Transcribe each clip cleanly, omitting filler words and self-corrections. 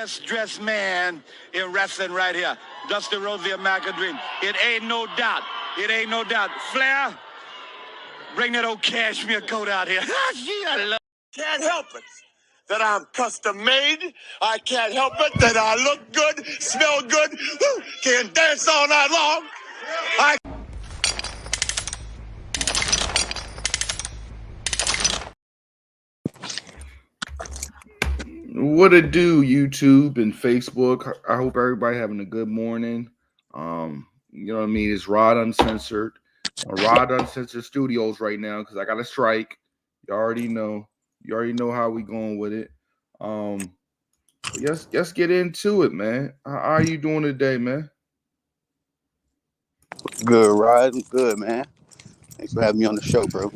best dressed man in wrestling right here. Dusty Rhodes, the American Dream. It ain't no doubt. It ain't no doubt. Flair, bring that old cashmere coat out here. Gee, I love. Can't help it that I'm custom made. I can't help it that I look good, smell good, can dance all night long. What it do, YouTube and Facebook? I hope everybody having a good morning. You know what I mean? It's Rod Uncensored, Rod Uncensored Studios right now because I got a strike. You already know. You already know how we going with it. Let's get into it, man. How are you doing today, man? Good, Rod. I'm good, man. Thanks for having me on the show, bro.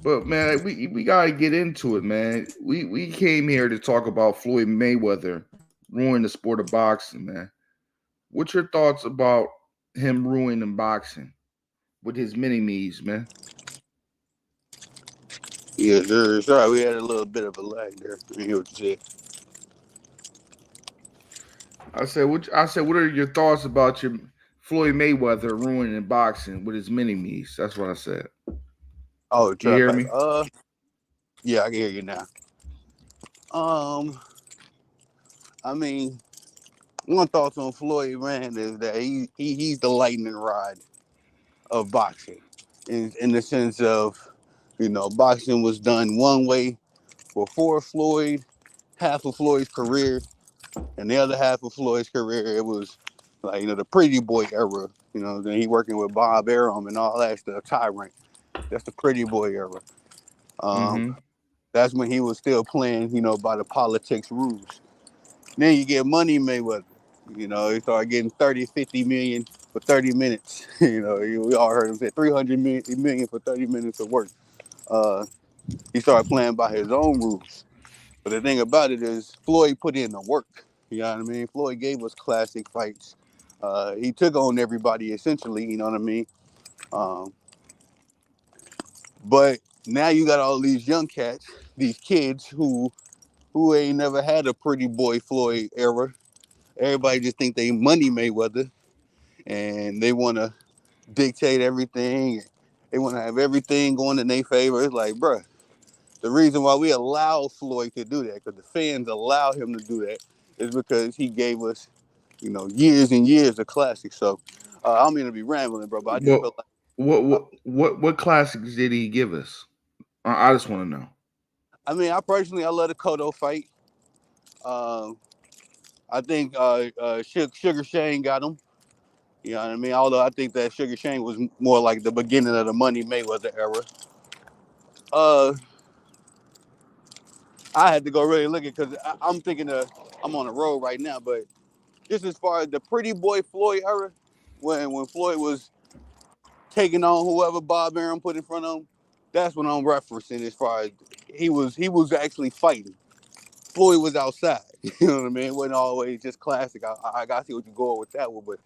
But man, we gotta get into it, man. We came here to talk about Floyd Mayweather ruining the sport of boxing, man. What's your thoughts about him ruining boxing with his mini-me's, man? Yeah, sure. Sorry, we had a little bit of a lag there. I hear what you said. I said, what are your thoughts about your Floyd Mayweather ruining boxing with his mini-me's? That's what I said. Oh, you hear me? Yeah, I can hear you now. I mean, one thoughts on Floyd, man, is that he's the lightning rod of boxing, in the sense of, boxing was done one way before Floyd, half of Floyd's career, and the other half of Floyd's career, it was like, the pretty boy era. Then he working with Bob Arum and all that stuff, Tyrant. That's the pretty boy era. That's when he was still playing, by the politics rules. Then you get Money Mayweather. He started getting 30, 50 million for 30 minutes. We all heard him say 300 million for 30 minutes of work. He started playing by his own rules. But the thing about it is Floyd put in the work. You know what I mean? Floyd gave us classic fights. He took on everybody essentially, you know what I mean? But now you got all these young cats, these kids who ain't never had a pretty boy Floyd era. Everybody just think they Money Mayweather, and they want to dictate everything. They want to have everything going in their favor. It's like, bruh, the reason why we allow Floyd to do that, because the fans allow him to do that, is because he gave us, years and years of classics. So I don't mean to be rambling, bro, but I just feel like what classics did he give us? I just want to know. I mean, I love the Cotto fight. I think Sugar Shane got him. You know what I mean? Although I think that Sugar Shane was more like the beginning of the Money Mayweather era. I had to go really look at because I'm thinking I'm on the road right now, but just as far as the pretty boy Floyd era, when Floyd was taking on whoever Bob Arum put in front of him, that's what I'm referencing as far as he was actually fighting. Floyd was outside. You know what I mean? It wasn't always just classic. I got to see what you're going with that one, but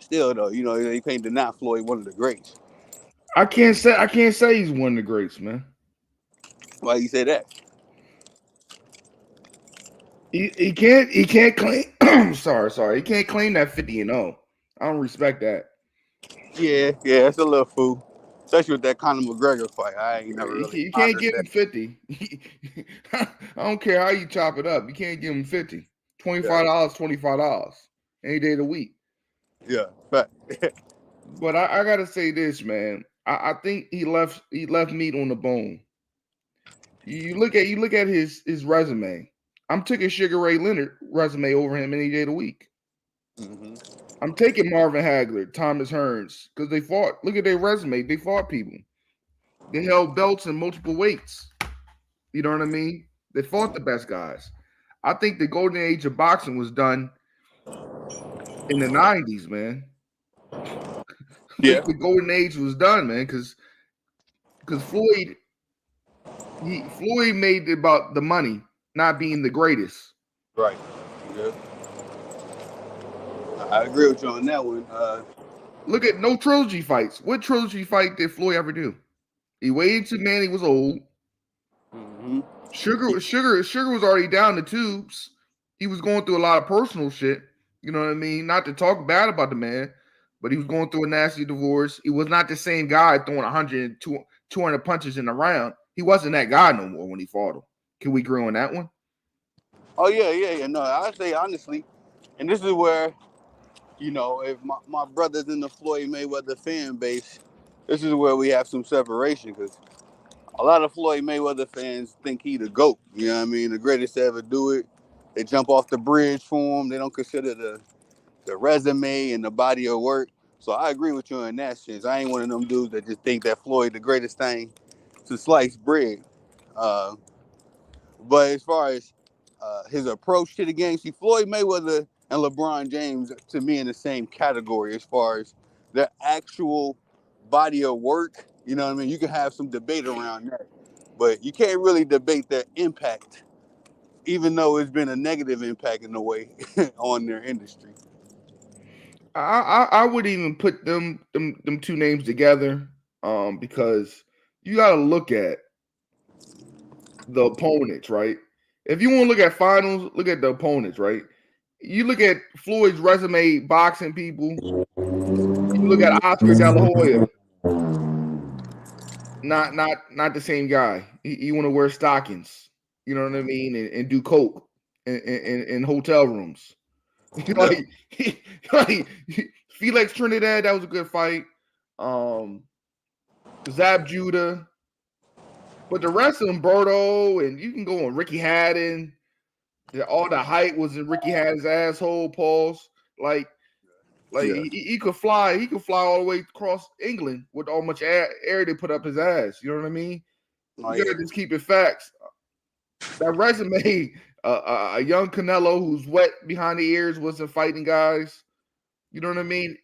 still though, you can't deny Floyd one of the greats. I can't say he's one of the greats, man. Why you say that? He can't claim. sorry. He can't claim that 50-0. I don't respect that. Yeah, it's a little fool, especially with that Conor McGregor fight. I ain't never really. You can't give him 50. I don't care how you chop it up. You can't give him 50. $25, $25 any day of the week. Yeah, but but I gotta say this, man. I think he left meat on the bone. You look at his resume. I'm taking Sugar Ray Leonard resume over him any day of the week. Mm-hmm. I'm taking Marvin Hagler, Thomas Hearns, because they fought. Look at their resume. They fought people. They held belts in multiple weights. You know what I mean? They fought the best guys. I think the golden age of boxing was done in the 90s, man. Yeah. The golden age was done, man, because Floyd made it about the money, not being the greatest. Right. Yeah. I agree with you on that one. Look at no trilogy fights. What trilogy fight did Floyd ever do? He waited till Manny was old. Mm-hmm. Sugar was already down the tubes. He was going through a lot of personal shit. You know what I mean? Not to talk bad about the man, but he was going through a nasty divorce. He was not the same guy throwing 100, 200 punches in the round. He wasn't that guy no more when he fought him. Can we agree on that one? Oh yeah. No, I say honestly, and this is where if my brother's in the Floyd Mayweather fan base, this is where we have some separation because a lot of Floyd Mayweather fans think he the GOAT. You know what I mean? The greatest to ever do it. They jump off the bridge for him. They don't consider the resume and the body of work. So I agree with you in that sense. I ain't one of them dudes that just think that Floyd the greatest thing to slice bread. Uh, but as far as his approach to the game, see, Floyd Mayweather and LeBron James, to me, in the same category as far as their actual body of work. You know what I mean? You can have some debate around that, but you can't really debate their impact, even though it's been a negative impact in a way on their industry. I would even put them two names together, because you got to look at the opponents, right? If you want to look at finals, look at the opponents, right? You look at Floyd's resume, boxing people. You look at Oscar De La Hoya, not the same guy. He want to wear stockings, you know what I mean, and do coke in hotel rooms. Yeah, like, like Felix Trinidad, that was a good fight. Um, Zab Judah, but the rest of them, Berto, and you can go on Ricky Haddon. All the height was in Ricky Haddon's asshole. Pause. Like yeah, he could fly. He could fly all the way across England with all much air they put up his ass. You know what I mean? oh You yeah, gotta just keep it facts. That resume, a young Canelo who's wet behind the ears wasn't fighting guys. You know what I mean?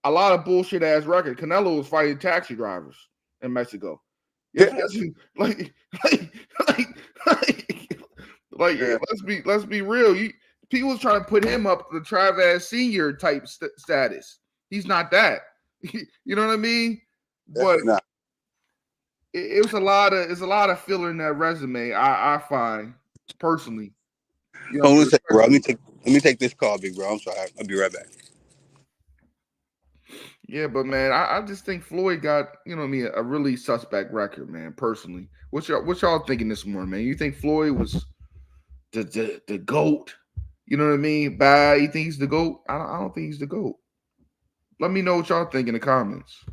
A lot of bullshit ass record. Canelo was fighting taxi drivers in Mexico. Yes, yeah, yes, like, like, like, like, like, yeah. let's be real. People was trying to put him up to the Travis Senior type status. He's not that. You know what I mean? But Nah. it was a lot of filler in that resume. I find personally. You know, Hold on a second, bro. respectfully. Let me take this call, big bro. I'm sorry. I'll be right back. Yeah, but man, I just think Floyd got, you know what I mean, a really suspect record, man, personally. What y'all thinking this morning, man? You think Floyd was the GOAT? You know what I mean? Bad. You think he's the GOAT? I don't think he's the GOAT. Let me know what y'all think in the comments.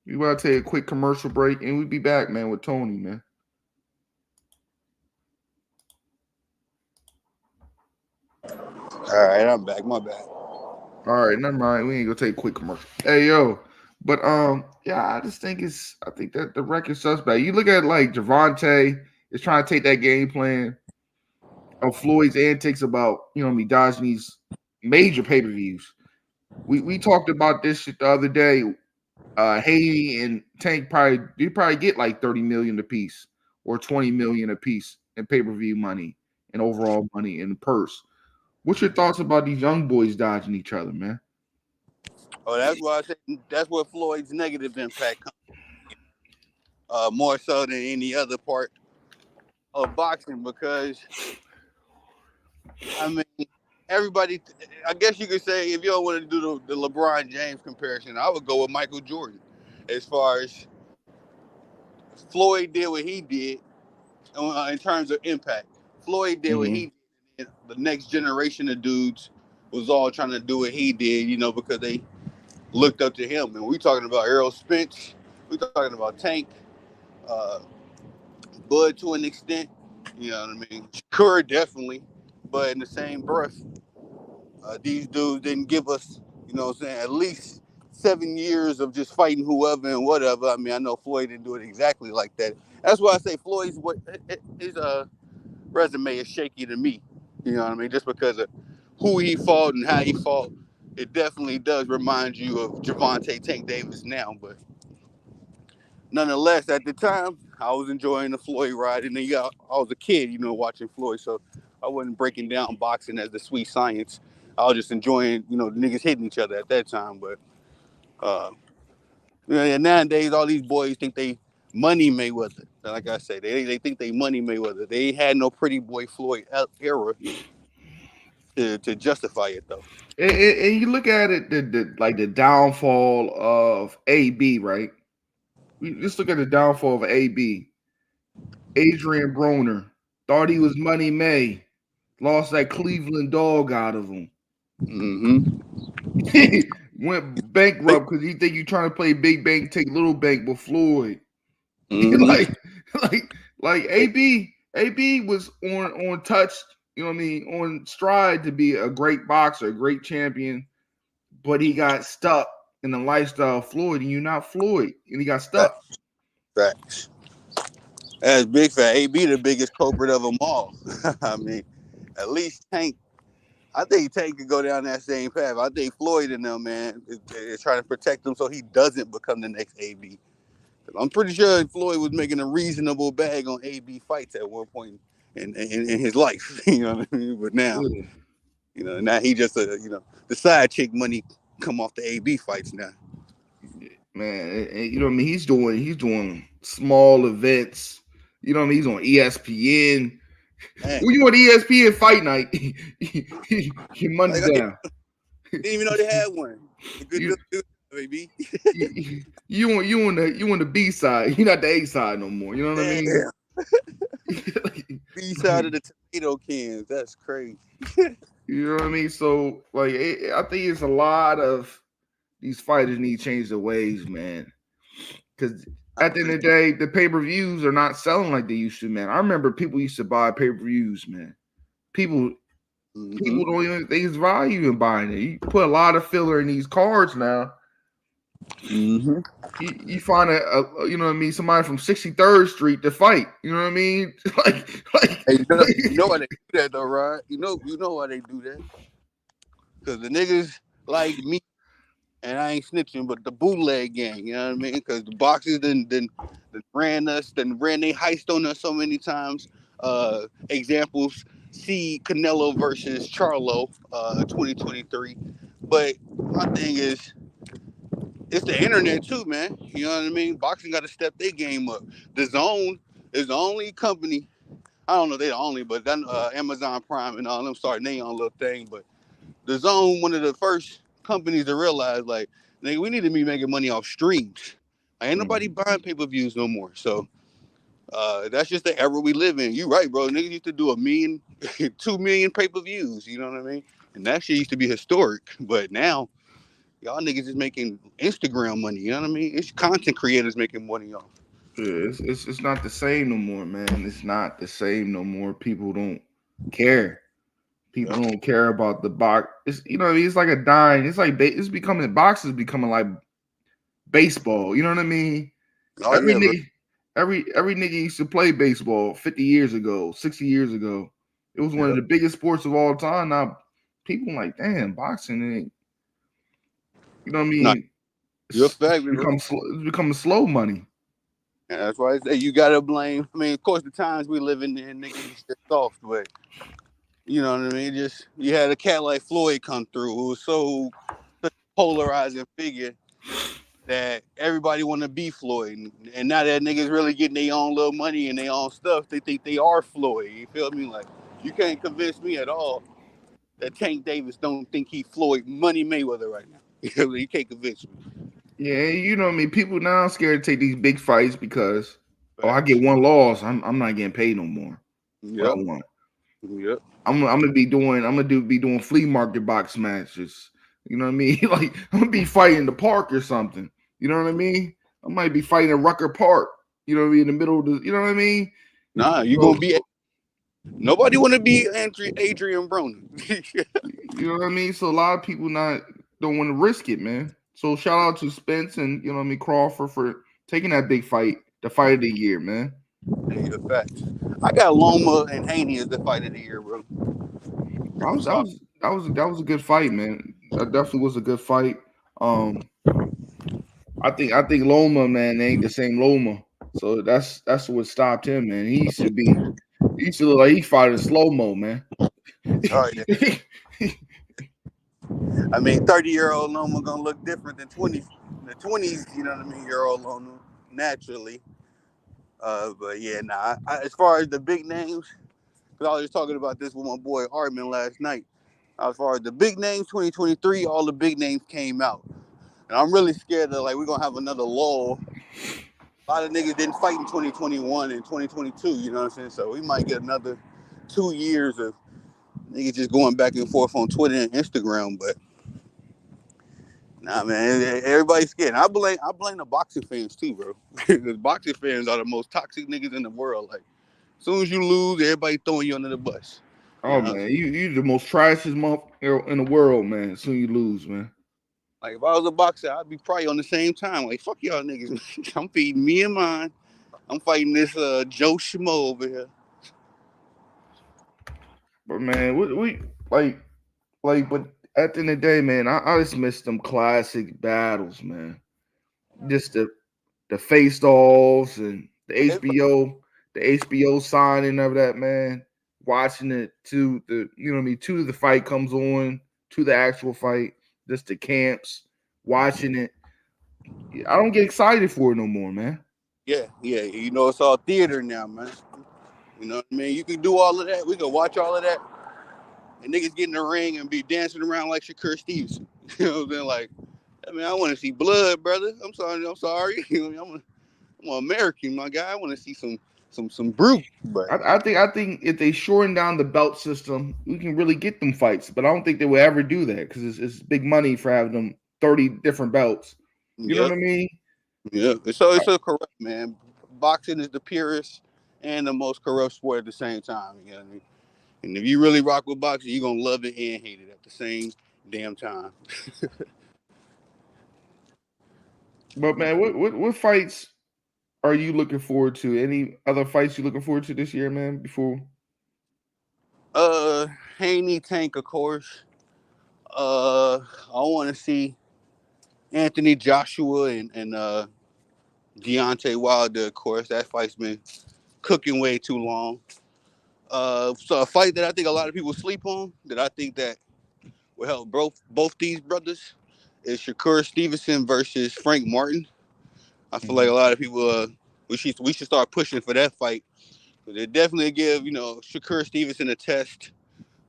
We about to take a quick commercial break and we'll be back, man, with Tony, man. All right, I'm back. My bad. All right, never mind. We ain't gonna take a quick commercial. Hey yo. But yeah, I think that the record suspect. You look at like Javante is trying to take that game plan of Floyd's antics about, you know, me dodging these major pay-per-views. We talked about this shit the other day. Haiti and Tank probably get like 30 million a piece or 20 million a piece in pay-per-view money and overall money in the purse. What's your thoughts about these young boys dodging each other, man? Oh, that's why I said that's where Floyd's negative impact comes. More so than any other part of boxing because I mean everybody. I guess you could say if you don't want to do the LeBron James comparison, I would go with Michael Jordan. As far as Floyd did what he did in terms of impact, Floyd did what Mm-hmm. he did. The next generation of dudes was all trying to do what he did, because they looked up to him. And we talking about Errol Spence, we talking about Tank, uh, Bud to an extent. You know what I mean? Shakur definitely, but in the same breath, these dudes didn't give us, what I'm saying, at least 7 years of just fighting whoever and whatever. I mean, I know Floyd didn't do it exactly like that. That's why I say Floyd's his resume is shaky to me. You know what I mean? Just because of who he fought and how he fought, it definitely does remind you of Javante Tank Davis now. But nonetheless, at the time, I was enjoying the Floyd ride, and then I was a kid, watching Floyd, so I wasn't breaking down boxing as the sweet science. I was just enjoying, the niggas hitting each other at that time. But nowadays, all these boys think they Money Mayweather. Like I say, they think they Money Mayweather. They had no Pretty Boy Floyd era to justify it though. And you look at it, the downfall of AB, right? We just look at the downfall of AB. Adrian Broner thought he was Money May, lost that Cleveland dog out of him. Mm-hmm. Went bankrupt because he think you trying to play big bank, take little bank with Floyd. Mm-hmm. like AB was on touch, you know what I mean, on stride to be a great boxer, a great champion, but he got stuck in the lifestyle of Floyd, and you're not Floyd, and he got stuck. Facts. That's big fat. AB the biggest culprit of them all. I mean, at least Tank. I think Tank could go down that same path. I think Floyd and them, man, is trying to protect him so he doesn't become the next AB. I'm pretty sure Floyd was making a reasonable bag on AB fights at one point in his life. You know what I mean? But now, now he just the side chick money come off the AB fights now. Man, and you know what I mean? He's doing small events. You know what I mean? He's on ESPN. Man. When you on ESPN fight night, your money's down. Didn't even know they had one. Good dude, baby. you on the B side. You're not the A side no more. You know what I mean? B side of the tomato cans. That's crazy. You know what I mean? So like, I think it's a lot of these fighters need to change their ways, man. Because at the end of the day, the pay-per-views are not selling like they used to, man. I remember people used to buy pay-per-views, man. People don't even there's value in buying it. You put a lot of filler in these cards now. Mm-hmm. You find a you know what I mean, somebody from 63rd Street to fight. You know what I mean? Hey, you know why they do that though, right? You know why they do that? Because the niggas like me, and I ain't snitching, but the bootleg gang. You know what I mean? Because the boxers then ran they heist on us so many times. Examples: see Canelo versus Charlo, 2023. But my thing is, it's the internet too, man. You know what I mean? Boxing got to step their game up. The Zone is the only company. I don't know if they're the only, but then Amazon Prime and all them starting their own little thing. But the Zone, one of the first companies to realize, like, nigga, we need to be making money off streams. Ain't nobody buying pay-per-views no more. So that's just the era we live in. You right, bro. Niggas used to do 1 million, 2 million pay-per-views. You know what I mean? And that shit used to be historic. But now, y'all niggas is making Instagram money. You know what I mean? It's content creators making money off. It's not the same no more, man. It's not the same no more. People don't care. People don't care about the box. It's it's like a dying. It's like it's becoming boxing is becoming like baseball. You know what I mean? Oh, every yeah, nigga, every nigga used to play baseball 50 years ago, 60 years ago. It was one of the biggest sports of all time. Now people like, damn, boxing ain't. You know what I mean? Nah, it's becoming slow money. Yeah, that's why I say you gotta blame. I mean, of course, the times we living in, niggas just soft, but you know what I mean. Just you had a cat like Floyd come through, who was so such a polarizing figure that everybody want to be Floyd, and now that niggas really getting their own little money and their own stuff, they think they are Floyd. You feel me? Like you can't convince me at all that Tank Davis don't think he Floyd Money Mayweather right now. You can't convince me. Yeah, you know what I mean. People now scared to take these big fights because I get one loss, I'm not getting paid no more. What I want. Yep. I'm gonna be doing flea market box matches. You know what I mean? Like I'm gonna be fighting in the park or something. You know what I mean? I might be fighting in Rucker Park. You know what I mean? In the middle of the. You know what I mean? Nah, you gonna be. Nobody want to be Adrian Broner. You know what I mean? So a lot of people don't want to risk it, man. So shout out to Spence and you know what I mean Crawford for taking that big fight, the fight of the year, man. Hey, the facts. I got Loma and Haney as the fight of the year, bro. That was a good fight, man. That definitely was a good fight. I think Loma, man, ain't the same Loma. So that's what stopped him, man. He used to look like he fought in slow-mo, man. Oh, yeah. I mean, 30-year-old Loma gonna look different than 20s, you know what I mean, year old Loma, naturally. But yeah, nah. As far as the big names, because I was just talking about this with my boy Armin last night. As far as the big names, 2023, all the big names came out, and I'm really scared that like we're gonna have another lull. A lot of niggas didn't fight in 2021 and 2022. You know what I'm saying? So we might get another 2 years of niggas just going back and forth on Twitter and Instagram. But nah, man, everybody's scared. I blame the boxing fans too, bro. Because boxing fans are the most toxic niggas in the world. Like, as soon as you lose, everybody throwing you under the bus. You Oh know, man, you the most trashiest month in the world, man. Soon you lose, man. like if I was a boxer, I'd be probably on the same time. Like, fuck y'all niggas. I'm feeding me and mine. I'm fighting this Joe Schmo over here. But man, we but at the end of the day, man, I just miss them classic battles, man. Just the face offs and the HBO signing of that, man. Watching it to the you know what I mean, to the fight comes on, to the actual fight, just the camps, watching it. I don't get excited for it no more, man. Yeah, yeah. You know, it's all theater now, man. You know what I mean? You can do all of that. We can watch all of that. And niggas get in the ring and be dancing around like Shakur Stevenson. You know what I'm saying? Like, I mean, I want to see blood, brother. I'm sorry. I'm sorry. I'm an American, my guy. I want to see some brute. But I think if they shorten down the belt system, we can really get them fights. But I don't think they will ever do that because it's big money for having them 30 different belts. You know yeah, what I mean? yeah. It's a corrupt, man. Boxing is the purest and the most corrupt sport at the same time. You know what I mean? And if you really rock with boxing, you're gonna love it and hate it at the same damn time. But man, what fights are you looking forward to? Any other fights you looking forward to this year, man? Before Uh, Haney Tank, of course. I want to see Anthony Joshua and Deontay Wilder, of course. That fight's been cooking way too long. So a fight that I think a lot of people sleep on, that I think that will help both these brothers, is Shakur Stevenson versus Frank Martin. I feel like a Mhm. lot of people we should start pushing for that fight. But they definitely give Shakur Stevenson a test.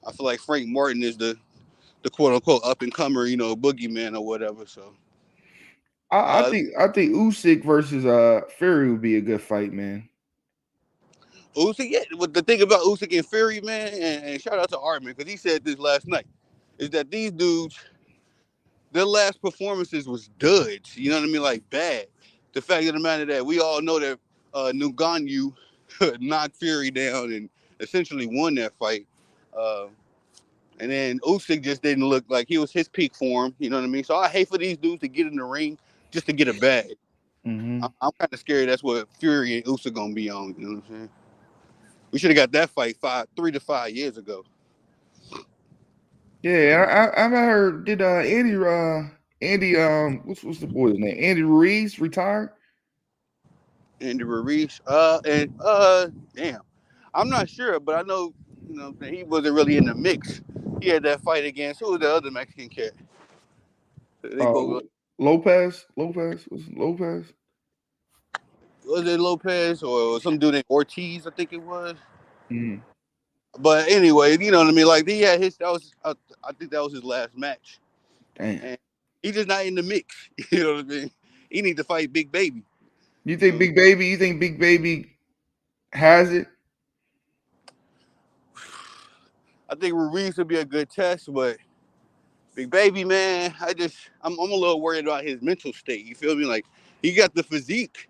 I feel like Frank Martin is the quote unquote up and comer, boogeyman or whatever. So I uh, think Usyk versus Fury would be a good fight, man. Usyk, yeah. But the thing about Usyk and Fury, man, and shout out to Armin because he said this last night, is that these dudes, their last performances was duds. You know what I mean? Like bad. The fact of the matter that we all know that Ngannou knocked Fury down and essentially won that fight. Uh, and then Usyk just didn't look like he was his peak form. You know what I mean? So I hate for these dudes to get in the ring just to get a bag. Hmm. I'm kind of scared that's what Fury and Usyk gonna be on. You know what I'm saying? We should have got that fight 3 to 5 years ago. Yeah, I've heard. Did Andy what's the boy's name? Andy Ruiz retire? Andy Ruiz. Damn. I'm not sure, but I know, that he wasn't really in the mix. He had that fight against who was the other Mexican cat? They Uh, both Lopez was it Lopez. was it Lopez or some dude named Ortiz? I think it was. Mm, But anyway, you know what I mean. Like he had his. I think that was his last match, damn. and he's just not in the mix. You know what I mean? He needs to fight Big Baby. You You think know, Big Baby? You think Big Baby has it? I think Ruiz would be a good test, but Big Baby, man, I'm a little worried about his mental state. You feel me? Like he got the physique.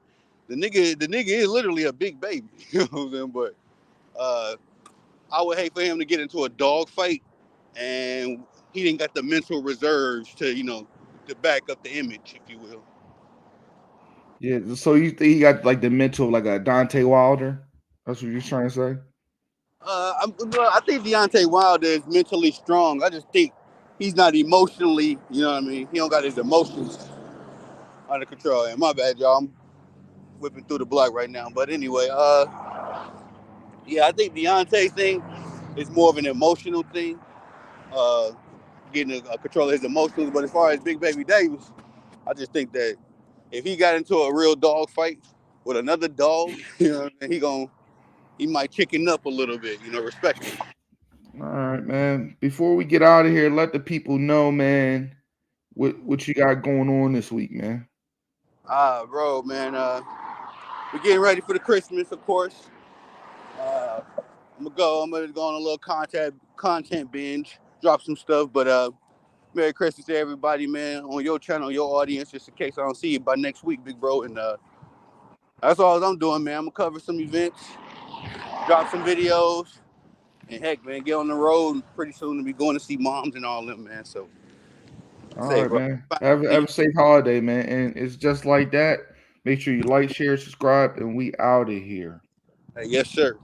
The nigga is literally a big baby. You know what I'm saying? But uh, I would hate for him to get into a dog fight and he didn't got the mental reserves to back up the image, if you will. Yeah. So you think he got like the mental of like a Dante Wilder? That's what you're trying to say? Well, I think Deontay Wilder is mentally strong. I just think he's not emotionally, you know what I mean? He don't got his emotions under control. And my bad, y'all. I'm whipping through the block right now. But anyway, yeah, I think Deontay thing is more of an emotional thing, uh, getting a control of his emotions. But as far as Big Baby Davis, I just think that if he got into a real dog fight with another dog, you know, he might chicken up a little bit, you know, respectfully. All right, man. Before we get out of here, let the people know, man, what you got going on this week, man. Bro, man, we're getting ready for the Christmas, of course. I'm gonna go on a little content binge, drop some stuff, but Merry Christmas to everybody, man, on your channel, your audience, just in case I don't see you by next week, big bro. And that's all I'm doing, man. I'm gonna cover some events, drop some videos, and heck, man, get on the road pretty soon to be going to see moms and all them, man. So All say, right, bro. man. Have a safe holiday, man. And it's just like that. Make sure you like, share, subscribe, and we out of here. Hey, yes, sir.